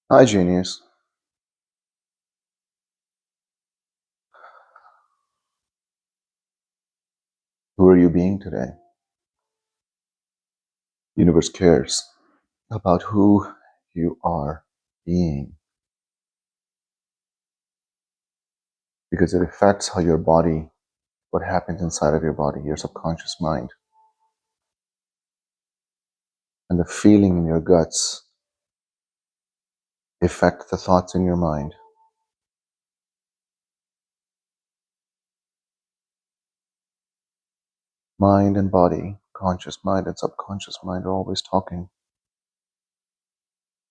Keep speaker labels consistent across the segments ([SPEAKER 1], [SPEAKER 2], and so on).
[SPEAKER 1] Hi, genius. Who are you being today? Universe cares about who you are being because it affects how your body, what happens inside of your body, your subconscious mind, and the feeling in your guts affect the thoughts in your mind. Mind and body, conscious mind and subconscious mind are always talking,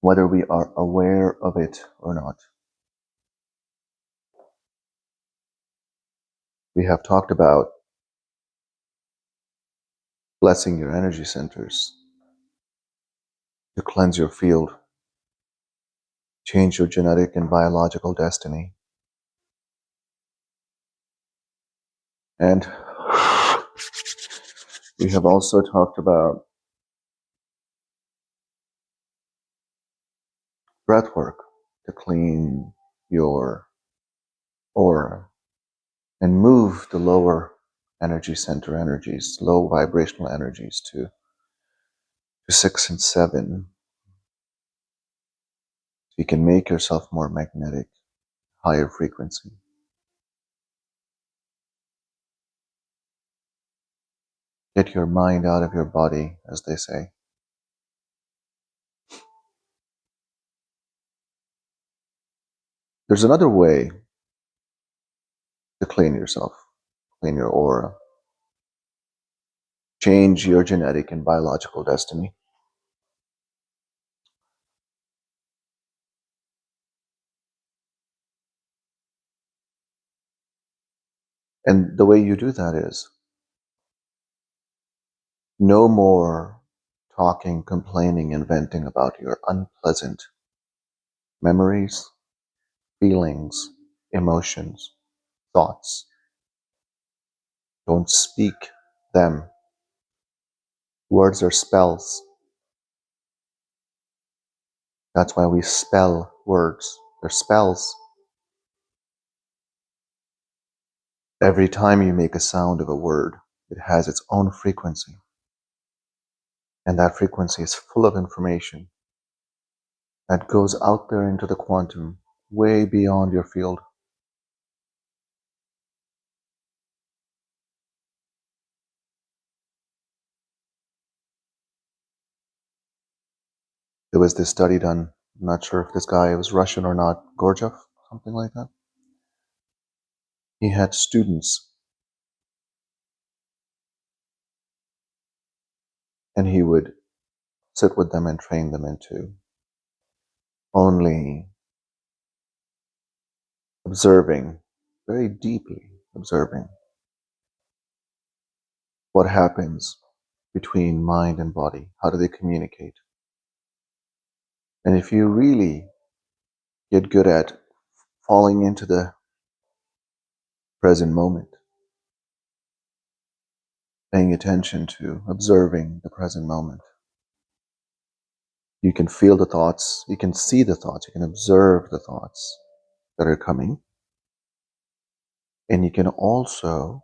[SPEAKER 1] whether we are aware of it or not. We have talked about blessing your energy centers to cleanse your field, change your genetic and biological destiny. And we have also talked about breath work to clean your aura and move the lower energy center energies, low vibrational energies to 6 and 7. So you can make yourself more magnetic, higher frequency. Get your mind out of your body, as they say. There's another way to clean yourself, clean your aura, change your genetic and biological destiny. And the way you do that is no more talking, complaining, and venting about your unpleasant memories, feelings, emotions, thoughts. Don't speak them. Words are spells. That's why we spell words. They're spells. Every time you make a sound of a word, it has its own frequency. And that frequency is full of information that goes out there into the quantum, way beyond your field. There was this study done, I'm not sure if this guy was Russian or not, 𝐂𝐍𝐉𝐎𝐾, something like that. He had students, and he would sit with them and train them into only observing, very deeply observing, what happens between mind and body. How do they communicate? And if you really get good at falling into the present moment, paying attention to observing the present moment, you can feel the thoughts, you can see the thoughts, you can observe the thoughts that are coming, and you can also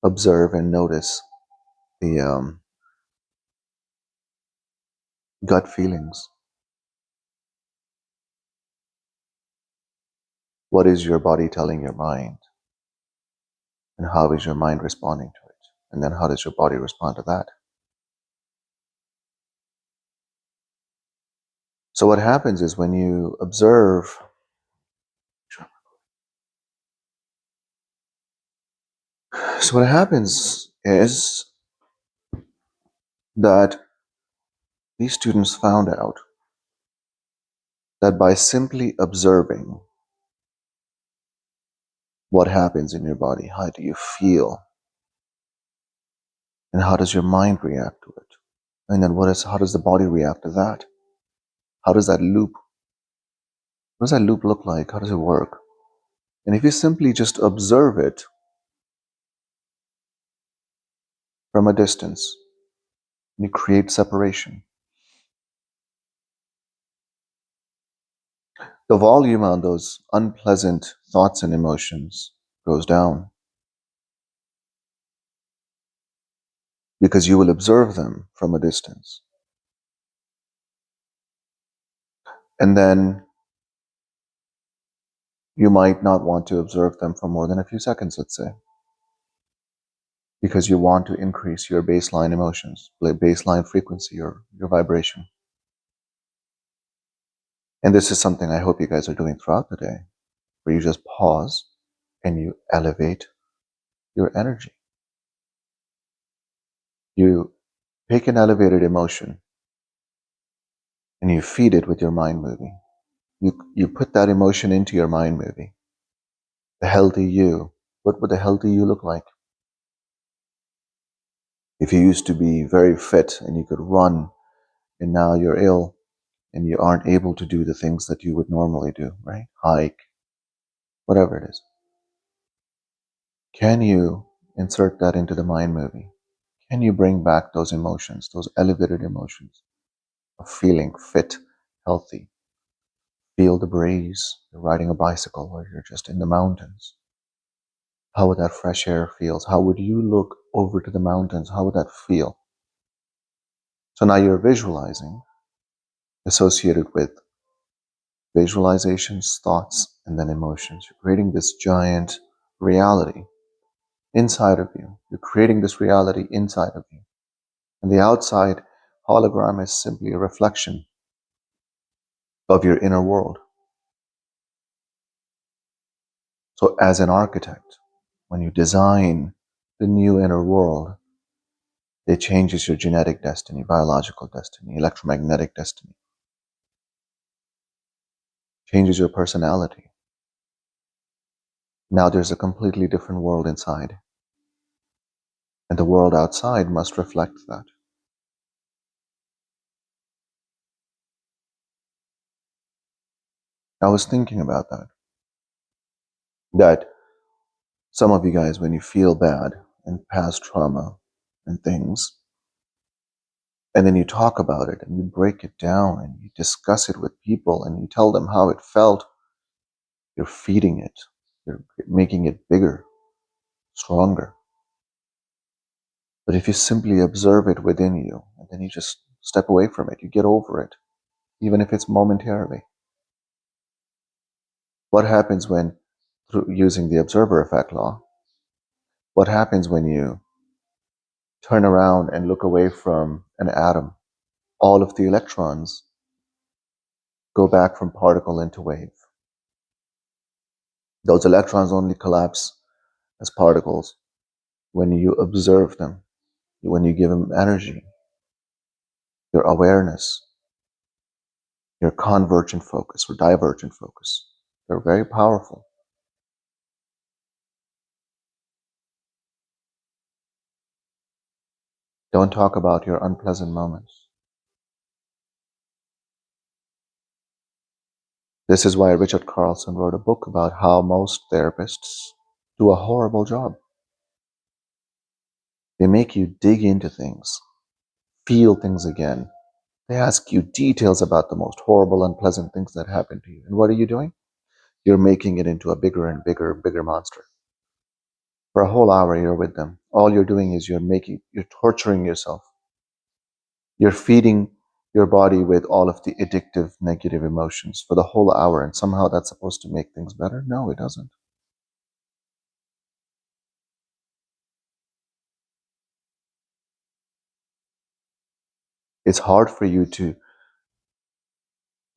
[SPEAKER 1] observe and notice the gut feelings. What is your body telling your mind? And how is your mind responding to it? And then how does your body respond to that? So what happens is when you observe, so what happens is that these students found out that by simply observing what happens in your body, how do you feel, and how does your mind react to it? And then how does the body react to that? How does that loop, what does that loop look like? How does it work? And if you simply just observe it from a distance, you create separation. the volume on those unpleasant thoughts and emotions goes down, because you will observe them from a distance. And then you might not want to observe them for more than a few seconds, let's say, because you want to increase your baseline emotions, baseline frequency, or your vibration. And this is something I hope you guys are doing throughout the day, where you just pause and you elevate your energy. You take an elevated emotion and you feed it with your mind movie. You put that emotion into your mind movie. The healthy you. What would the healthy you look like? If you used to be very fit and you could run, and now you're ill and you aren't able to do the things that you would normally do, right? Hike, whatever it is. Can you insert that into the mind movie? Can you bring back those emotions, those elevated emotions of feeling fit, healthy? Feel the breeze, you're riding a bicycle or you're just in the mountains. How would that fresh air feel? How would you look over to the mountains? How would that feel? So now you're visualizing, associated with visualizations, thoughts, and then emotions. You're creating this giant reality inside of you. You're creating this reality inside of you. And the outside hologram is simply a reflection of your inner world. So as an architect, when you design the new inner world, it changes your genetic destiny, biological destiny, electromagnetic destiny. Changes your personality. Now there's a completely different world inside. And the world outside must reflect that. I was thinking about that. That some of you guys, when you feel bad and past trauma and things, and then you talk about it and you break it down and you discuss it with people and you tell them how it felt, you're feeding it. You're making it bigger, stronger. But if you simply observe it within you and then you just step away from it, you get over it, even if it's momentarily. What happens when, through using the observer effect law, what happens when you turn around and look away from an atom? All of the electrons go back from particle into wave. Those electrons only collapse as particles when you observe them, when you give them energy, your awareness, your convergent focus or divergent focus. They're very powerful. Don't talk about your unpleasant moments. This is why Richard Carlson wrote a book about how most therapists do a horrible job. They make you dig into things, feel things again. They ask you details about the most horrible, unpleasant things that happened to you. And what are you doing? You're making it into a bigger and bigger monster. For a whole hour, you're with them. All you're doing is you're torturing yourself. You're feeding your body with all of the addictive, negative emotions for the whole hour, and somehow that's supposed to make things better? No, it doesn't. It's hard for you to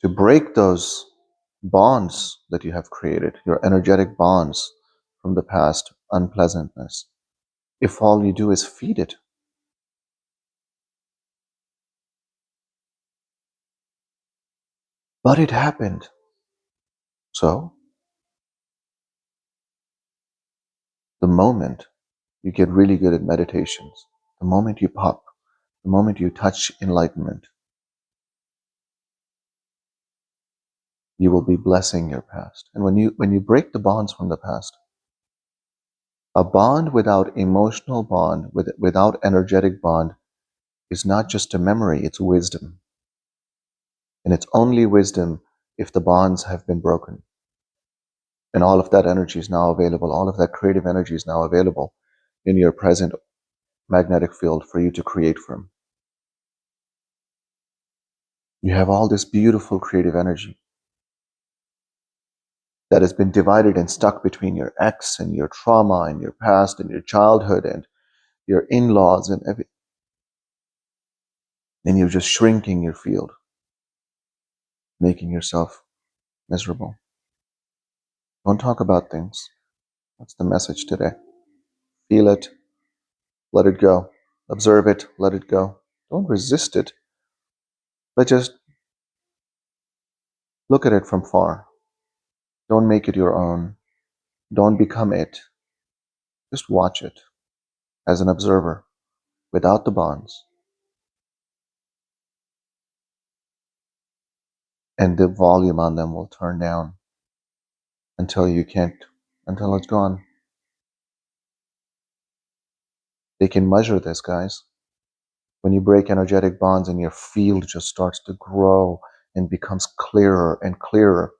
[SPEAKER 1] break those bonds that you have created, your energetic bonds from the past unpleasantness, if all you do is feed it. But it happened. So, the moment you get really good at meditations, the moment you pop, the moment you touch enlightenment, you will be blessing your past. And when you break the bonds from the past, a bond without emotional bond, without energetic bond, is not just a memory, it's wisdom. And it's only wisdom if the bonds have been broken. And all of that energy is now available. All of that creative energy is now available in your present magnetic field for you to create from. You have all this beautiful creative energy that has been divided and stuck between your ex and your trauma and your past and your childhood and your in-laws and everything. And you're just shrinking your field, making yourself miserable. Don't talk about things. That's the message today. Feel it, let it go. Observe it, let it go. Don't resist it, but just look at it from far. Don't make it your own. Don't become it. Just watch it as an observer without the bonds. And the volume on them will turn down until it's gone. They can measure this, guys. When you break energetic bonds and your field just starts to grow and becomes clearer and clearer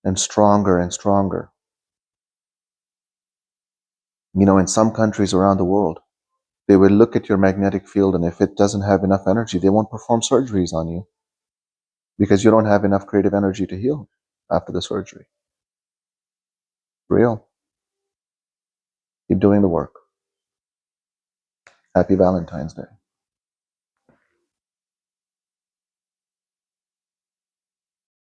[SPEAKER 1] and stronger and stronger. You know, in some countries around the world, they will look at your magnetic field, and if it doesn't have enough energy, they won't perform surgeries on you because you don't have enough creative energy to heal after the surgery. Real. Keep doing the work. Happy Valentine's Day.